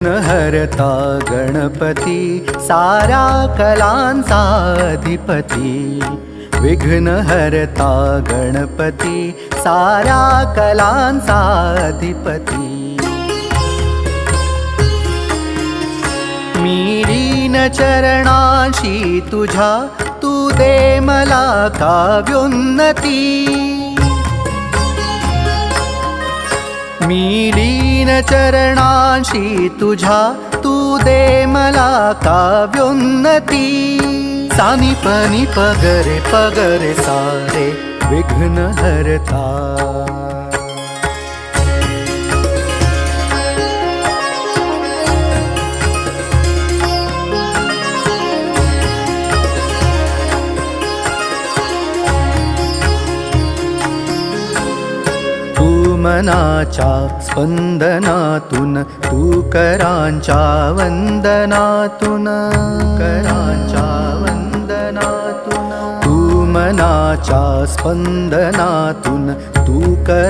हरता गणपती साऱ्या कलांचा अधिपती। विघ्न हरता गणपती साऱ्या कलांचा अधिपती। मी लीन चरणांशी तुझ्या, तू दे मला काव्योन्नती। मी लीन चरणांशी तुझ्या, तू दे मला काव्योन्नती। सानी पनी पगरे पगरे सारे विघ्न हरता। मनाच्या स्पंदनातून तू करांच्या वंदनातून, करांच्या वंदनातून तू मनाच्या स्पंदनातून तू कर